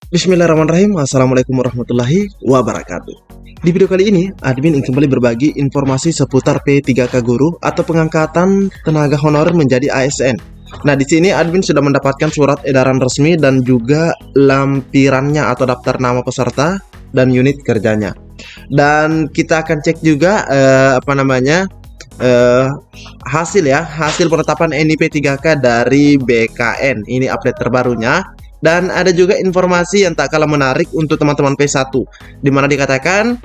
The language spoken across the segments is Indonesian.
Bismillahirrahmanirrahim. Assalamualaikum warahmatullahi wabarakatuh. Di video kali ini, admin ingin kembali berbagi informasi seputar P3K Guru atau pengangkatan tenaga honorer menjadi ASN. Nah, di sini admin sudah mendapatkan surat edaran resmi dan juga lampirannya atau daftar nama peserta dan unit kerjanya. Dan kita akan cek juga eh, hasil penetapan NIP 3K dari BKN. Ini update terbarunya. Dan ada juga informasi yang tak kalah menarik untuk teman-teman P1, di mana dikatakan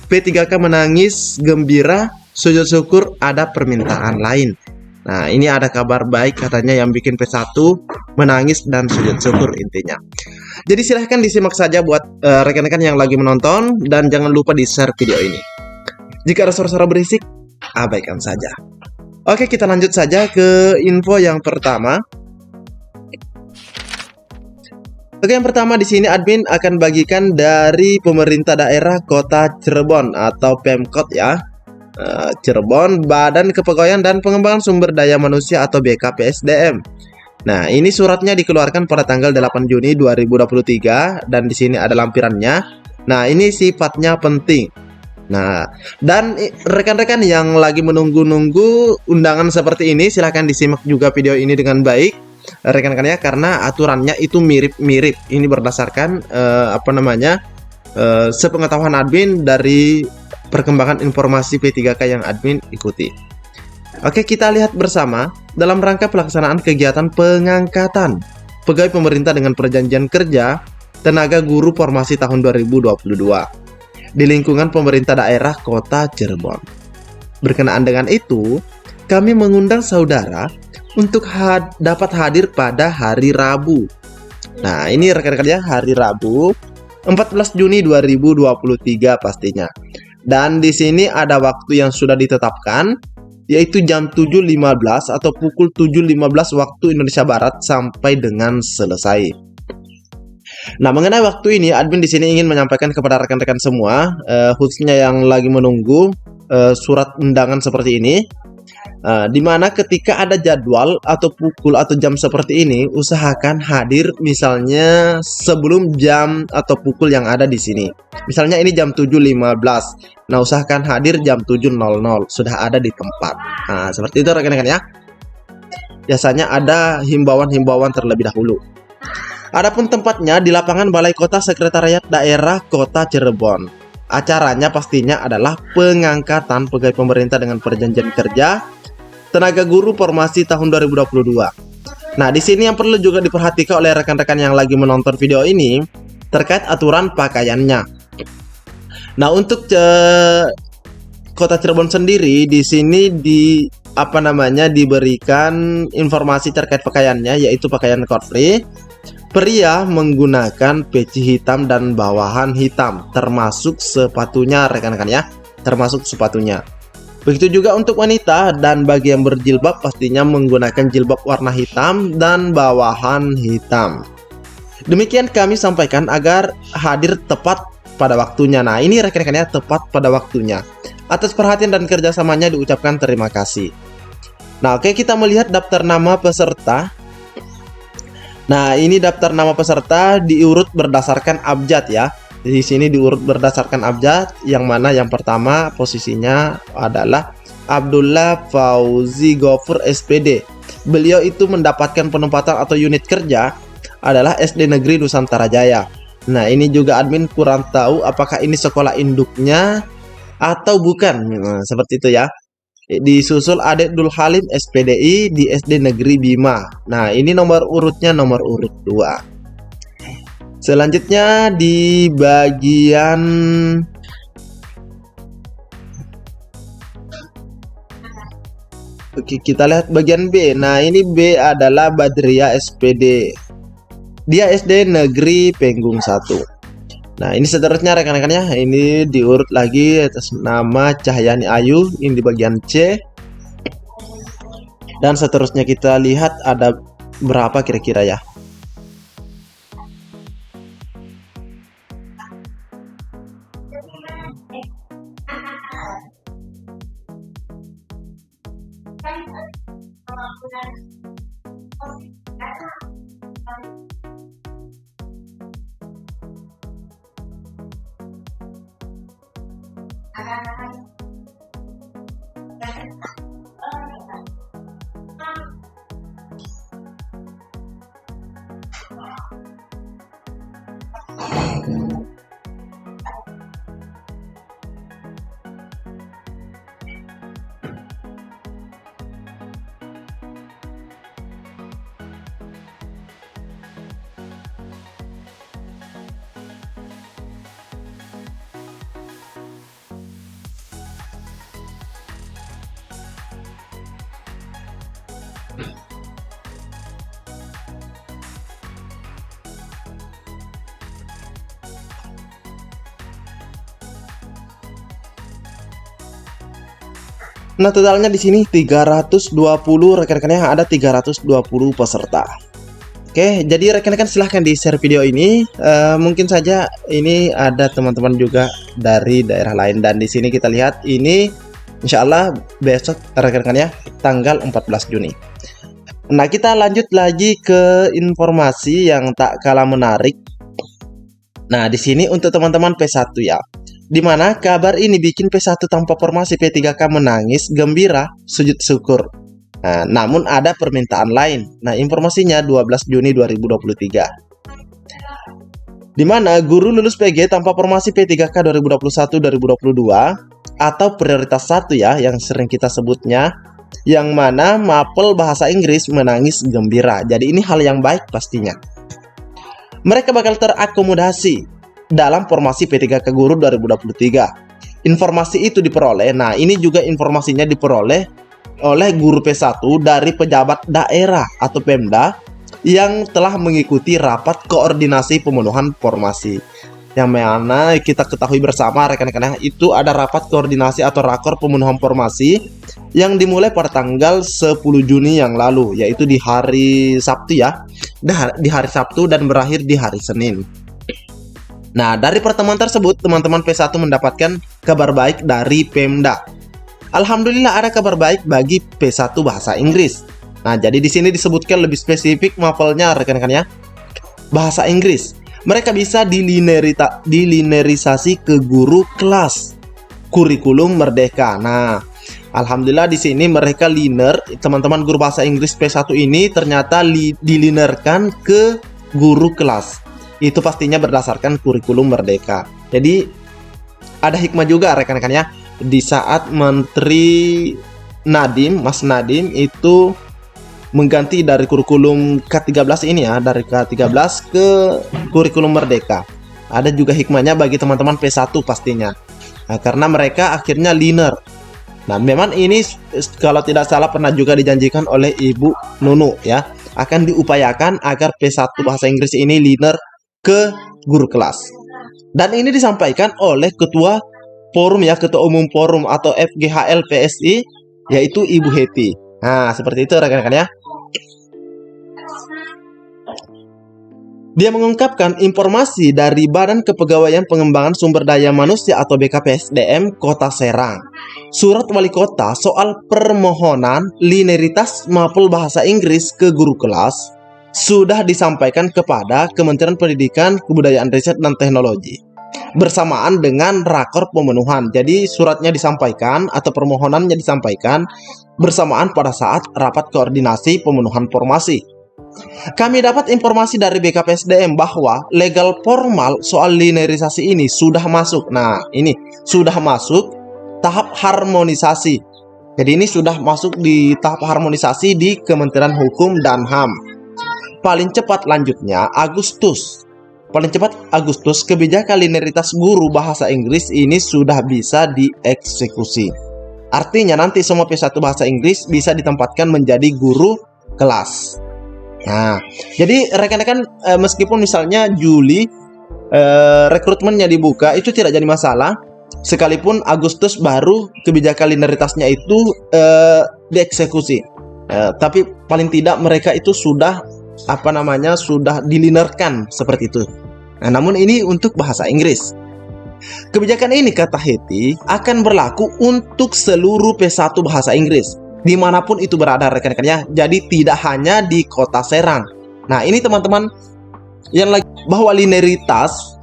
P3K menangis gembira, sujud syukur ada permintaan lain. Nah, ini ada kabar baik katanya yang bikin P1 menangis dan sujud syukur intinya. Jadi silahkan disimak saja buat rekan-rekan yang lagi menonton, dan jangan lupa di-share video ini. Jika ada suara-suara berisik, abaikan saja. Oke, kita lanjut saja ke info yang pertama. Oke, yang pertama di sini admin akan bagikan dari pemerintah daerah Kota Cirebon atau Pemkot ya. Cirebon, Badan Kepegawaian dan Pengembangan Sumber Daya Manusia atau BKPSDM. Nah, ini suratnya dikeluarkan pada tanggal 8 Juni 2023 dan di sini ada lampirannya. Nah, ini sifatnya penting. Nah, dan rekan-rekan yang lagi menunggu-nunggu undangan seperti ini, silahkan disimak juga video ini dengan baik rekan-rekannya, karena aturannya itu mirip-mirip. Ini berdasarkan sepengetahuan admin dari perkembangan informasi P3K yang admin ikuti. Oke, kita lihat bersama dalam rangka pelaksanaan kegiatan pengangkatan pegawai pemerintah dengan perjanjian kerja tenaga guru formasi tahun 2022 di lingkungan pemerintah daerah Kota Cirebon. Berkenaan dengan itu, kami mengundang saudara untuk dapat hadir pada hari Rabu. Nah, ini rekan-rekannya hari Rabu 14 Juni 2023 pastinya. Dan di sini ada waktu yang sudah ditetapkan, yaitu jam 7.15 atau pukul 7.15 waktu Indonesia Barat sampai dengan selesai. Nah, mengenai waktu ini, admin di sini ingin menyampaikan kepada rekan-rekan semua, khususnya yang lagi menunggu surat undangan seperti ini. Di mana ketika ada jadwal atau pukul atau jam seperti ini, usahakan hadir misalnya sebelum jam atau pukul yang ada di sini. Misalnya ini jam 7.15. Nah, usahakan hadir jam 7.00 sudah ada di tempat. Nah, seperti itu rekan-rekan ya. Biasanya ada himbauan-himbauan terlebih dahulu. Adapun tempatnya di lapangan Balai Kota Sekretariat Daerah Kota Cirebon. Acaranya pastinya adalah pengangkatan pegawai pemerintah dengan perjanjian kerja tenaga guru formasi tahun 2022. Nah, di sini yang perlu juga diperhatikan oleh rekan-rekan yang lagi menonton video ini terkait aturan pakaiannya. Nah, untuk Kota Cirebon sendiri di sini diberikan informasi terkait pakaiannya, yaitu pakaian korpri. Pria menggunakan peci hitam dan bawahan hitam, termasuk sepatunya rekan-rekan ya, termasuk sepatunya. Begitu juga untuk wanita, dan bagi yang berjilbab pastinya menggunakan jilbab warna hitam dan bawahan hitam. Demikian kami sampaikan agar hadir tepat pada waktunya. Nah, ini rekan-rekannya tepat pada waktunya. Atas perhatian dan kerjasamanya diucapkan terima kasih. Nah, oke, kita melihat daftar nama peserta. Nah, ini daftar nama peserta diurut berdasarkan abjad ya. Di sini diurut berdasarkan abjad, yang mana yang pertama posisinya adalah Abdullah Fauzi Gofur SPD. Beliau itu mendapatkan penempatan atau unit kerja adalah SD Negeri Nusantara Jaya. Nah, ini juga admin kurang tahu apakah ini sekolah induknya atau bukan. Nah, seperti itu ya. Disusul Ade Dul Halim SPDI di SD Negeri Bima. Nah, ini nomor urutnya nomor urut 2. Selanjutnya di bagian Oke, kita lihat bagian B. Nah, ini B adalah Badria SPD. Dia SD Negeri Penggung 1. Nah, ini seterusnya rekan-rekannya, ini diurut lagi atas nama Cahyani Ayu, ini di bagian C. Dan seterusnya kita lihat ada berapa kira-kira ya. Nah, totalnya di sini 320 rekan-rekannya, ada 320 peserta. Oke, jadi rekan-rekan silahkan di share video ini. Mungkin saja ini ada teman-teman juga dari daerah lain, dan di sini kita lihat ini insya Allah besok rekan-rekannya tanggal 14 Juni. Nah, kita lanjut lagi ke informasi yang tak kalah menarik. Nah, di sini untuk teman-teman P1 ya. Dimana kabar ini bikin P1 tanpa formasi P3K menangis, gembira, sujud syukur. Nah, namun ada permintaan lain. Nah, informasinya 12 Juni 2023. Dimana guru lulus PG tanpa formasi P3K 2021-2022 atau prioritas 1 ya, yang sering kita sebutnya, yang mana mapel bahasa Inggris menangis gembira. Jadi ini hal yang baik pastinya. Mereka bakal terakomodasi dalam formasi P3K Guru 2023. Informasi itu diperoleh, nah ini juga informasinya diperoleh oleh guru P1 dari pejabat daerah atau Pemda yang telah mengikuti rapat koordinasi pemenuhan formasi. Yang mana kita ketahui bersama rekan-rekan, itu ada rapat koordinasi atau rakor pemenuhan formasi yang dimulai pada tanggal 10 Juni yang lalu, yaitu di hari Sabtu ya. Di hari Sabtu dan berakhir di hari Senin. Nah, dari pertemuan tersebut, teman-teman P1 mendapatkan kabar baik dari Pemda. Alhamdulillah ada kabar baik bagi P1 bahasa Inggris. Nah, jadi di sini disebutkan lebih spesifik mapelnya rekan-rekan ya. Bahasa Inggris. Mereka bisa dilinerisasi ke guru kelas kurikulum merdeka. Nah, alhamdulillah di sini mereka linear, teman-teman guru bahasa Inggris P1 ini ternyata dilinearkan ke guru kelas. Itu pastinya berdasarkan kurikulum merdeka. Jadi ada hikmah juga rekan-rekan ya. Di saat Menteri Nadiem, Mas Nadiem itu mengganti dari kurikulum K13 ini ya, dari K13 ke kurikulum merdeka. Ada juga hikmahnya bagi teman-teman P1 pastinya. Nah, karena mereka akhirnya linear. Nah, memang ini kalau tidak salah pernah juga dijanjikan oleh Ibu Nunu ya, akan diupayakan agar P1 bahasa Inggris ini linear ke guru kelas. Dan ini disampaikan oleh ketua forum ya, ketua umum forum atau FGHL PSI, yaitu Ibu Heti. Nah, seperti itu rekan-rekan ya. Dia mengungkapkan informasi dari Badan Kepegawaian Pengembangan Sumber Daya Manusia atau BKPSDM Kota Serang. Surat wali kota soal permohonan linearitas mapel bahasa Inggris ke guru kelas sudah disampaikan kepada Kementerian Pendidikan, Kebudayaan, Riset, dan Teknologi bersamaan dengan rakor pemenuhan. Jadi suratnya disampaikan atau permohonannya disampaikan bersamaan pada saat rapat koordinasi pemenuhan formasi. Kami dapat informasi dari BKPSDM bahwa legal formal soal linearisasi ini sudah masuk. Nah, ini sudah masuk tahap harmonisasi. Jadi ini sudah masuk di tahap harmonisasi di Kementerian Hukum dan HAM. Paling cepat lanjutnya Agustus. Paling cepat Agustus kebijakan linearitas guru bahasa Inggris ini sudah bisa dieksekusi. Artinya nanti semua P1 bahasa Inggris bisa ditempatkan menjadi guru kelas. Nah, jadi rekan-rekan meskipun misalnya Juli rekrutmennya dibuka, itu tidak jadi masalah. Sekalipun Agustus baru kebijakan linearitasnya itu dieksekusi. Tapi paling tidak mereka itu sudah sudah dilinearkan seperti itu. Nah, namun ini untuk bahasa Inggris. Kebijakan ini, kata Heti, akan berlaku untuk seluruh P1 bahasa Inggris dimanapun itu berada rekan-rekannya. Jadi tidak hanya di Kota Serang. Nah, ini teman-teman yang lagi bahwa linearitas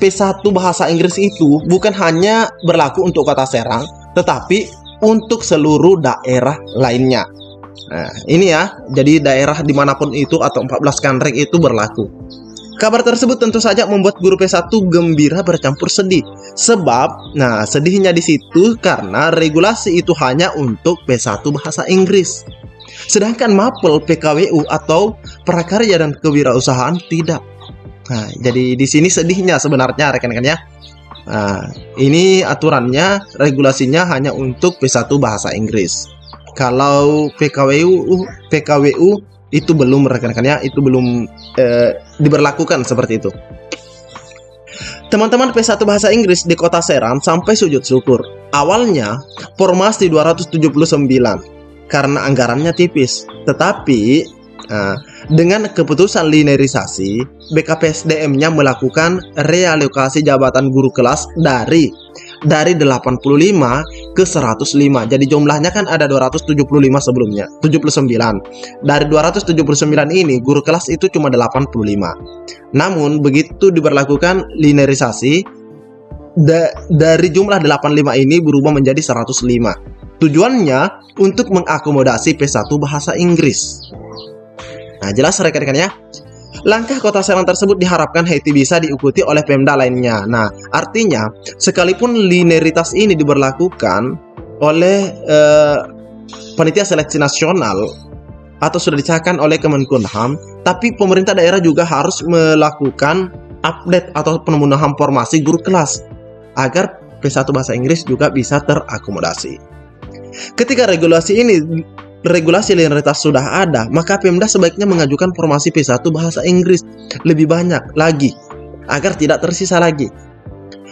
P1 bahasa Inggris itu bukan hanya berlaku untuk Kota Serang, tetapi untuk seluruh daerah lainnya. Nah, ini ya, jadi daerah dimanapun itu atau 14 kanrek itu berlaku. Kabar tersebut tentu saja membuat guru P1 gembira bercampur sedih. Sebab, nah sedihnya di situ karena regulasi itu hanya untuk P1 bahasa Inggris. Sedangkan mapel PKWU atau prakarya dan kewirausahaan tidak. Nah, jadi di sini sedihnya sebenarnya rekan-rekan ya. Nah, ini aturannya, regulasinya hanya untuk P1 bahasa Inggris. Kalau PKWU itu belum rekan-rekan ya, itu belum diberlakukan seperti itu. Teman-teman P1 bahasa Inggris di Kota Serang sampai sujud syukur. Awalnya formasi 279 karena anggarannya tipis. Tetapi dengan keputusan linearisasi, BKPSDM-nya melakukan realokasi jabatan guru kelas dari 85 ke 105. Jadi jumlahnya kan ada 275 sebelumnya, 79. Dari 279 ini guru kelas itu cuma 85. Namun begitu diberlakukan linearisasi, dari jumlah 85 ini berubah menjadi 105. Tujuannya untuk mengakomodasi P1 bahasa Inggris. Nah, jelas rekan-rekan ya. Langkah Kota Serang tersebut diharapkan Haiti bisa diikuti oleh Pemda lainnya. Nah, artinya sekalipun linearitas ini diberlakukan oleh Panitia Seleksi Nasional atau sudah disahkan oleh Kemenkumham, tapi pemerintah daerah juga harus melakukan update atau pemenuhan formasi guru kelas agar P1 bahasa Inggris juga bisa terakomodasi. Ketika regulasi linearitas sudah ada, maka Pemda sebaiknya mengajukan formasi P1 bahasa Inggris lebih banyak lagi agar tidak tersisa lagi.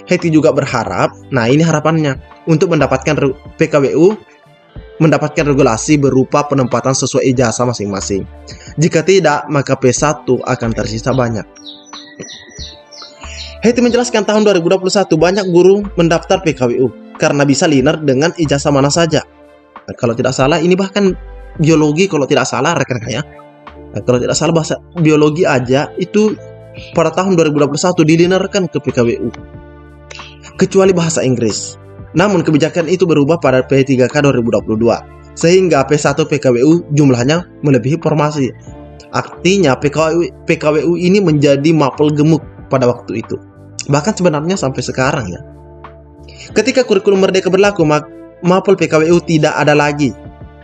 Haiti juga berharap, nah ini harapannya, untuk mendapatkan PKWU mendapatkan regulasi berupa penempatan sesuai ijazah masing-masing. Jika tidak, maka P1 akan tersisa banyak. Haiti menjelaskan tahun 2021 banyak guru mendaftar PKWU karena bisa linear dengan ijazah mana saja. Nah, kalau tidak salah ini bahkan biologi kalau tidak salah rekan-rekan ya. Nah, kalau tidak salah bahasa biologi aja itu pada tahun 2021 dilinearkan ke PKWU. Kecuali bahasa Inggris. Namun kebijakan itu berubah pada P3K 2022 sehingga P1 PKWU jumlahnya melebihi formasi. Artinya PKWU ini menjadi mapel gemuk pada waktu itu. Bahkan sebenarnya sampai sekarang ya. Ketika kurikulum merdeka berlaku, mapel PKWU tidak ada lagi.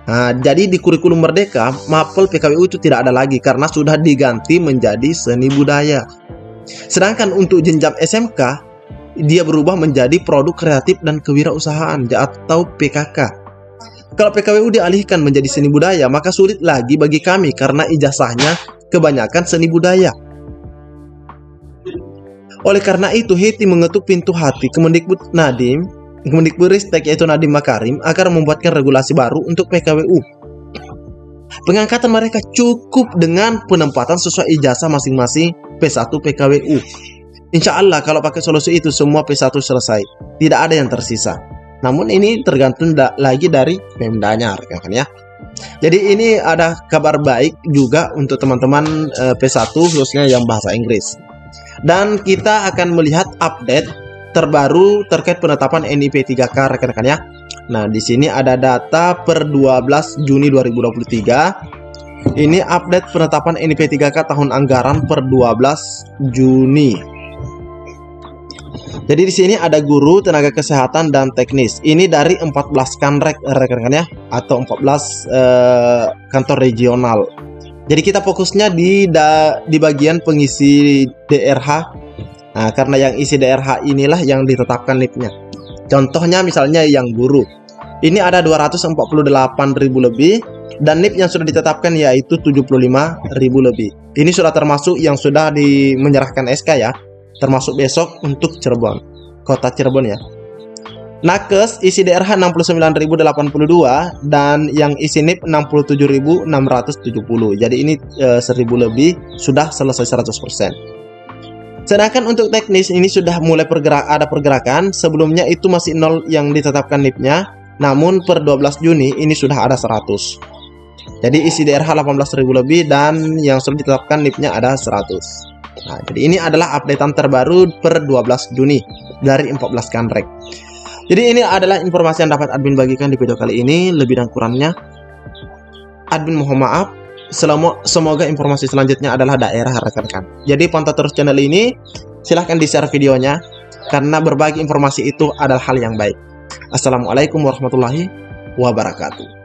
Nah, jadi di kurikulum merdeka, mapel PKWU itu tidak ada lagi karena sudah diganti menjadi seni budaya. Sedangkan untuk jenjang SMK, dia berubah menjadi produk kreatif dan kewirausahaan atau PKK. Kalau PKWU dialihkan menjadi seni budaya, maka sulit lagi bagi kami karena ijazahnya kebanyakan seni budaya. Oleh karena itu, Haiti mengetuk pintu hati Kemendikbudristek yaitu Nadiem Makarim agar membuatkan regulasi baru untuk PKWU. Pengangkatan mereka cukup dengan penempatan sesuai ijazah masing-masing P1 PKWU. Insya Allah kalau pakai solusi itu semua P1 selesai, tidak ada yang tersisa. Namun ini tergantung lagi dari Pemdanya rekan ya. Jadi ini ada kabar baik juga untuk teman-teman P1 khususnya yang bahasa Inggris. Dan kita akan melihat update terbaru terkait penetapan NIP 3K rekan-rekan ya. Nah, di sini ada data per 12 Juni 2023. Ini update penetapan NIP 3K tahun anggaran per 12 Juni. Jadi di sini ada guru, tenaga kesehatan dan teknis. Ini dari 14 kanrek rekan-rekan ya, atau 14 kantor regional. Jadi kita fokusnya di bagian pengisi DRH. Nah, karena yang isi DRH inilah yang ditetapkan NIP-nya. Contohnya misalnya yang guru. Ini ada 248.000 lebih dan NIP yang sudah ditetapkan yaitu 75.000 lebih. Ini sudah termasuk yang sudah menyerahkan SK ya. Termasuk besok untuk Cirebon. Kota Cirebon ya. Nakes isi DRH 69.082 dan yang isi NIP 67.670. Jadi ini 1.000 lebih sudah selesai 100%. Sedangkan untuk teknis ini sudah mulai ada pergerakan. Sebelumnya itu masih 0 yang ditetapkan NIP-nya. Namun per 12 Juni ini sudah ada 100. Jadi isi DRH 18.000 lebih dan yang sudah ditetapkan NIP-nya ada 100. Nah, jadi ini adalah updatean terbaru per 12 Juni dari 14 Kanrek. Jadi ini adalah informasi yang dapat admin bagikan di video kali ini. Lebih dan kurangnya admin mohon maaf. Semoga informasi selanjutnya adalah daerah rekan-rekan. Jadi pantau terus channel ini. Silahkan di-share videonya, karena berbagi informasi itu adalah hal yang baik. Assalamualaikum warahmatullahi wabarakatuh.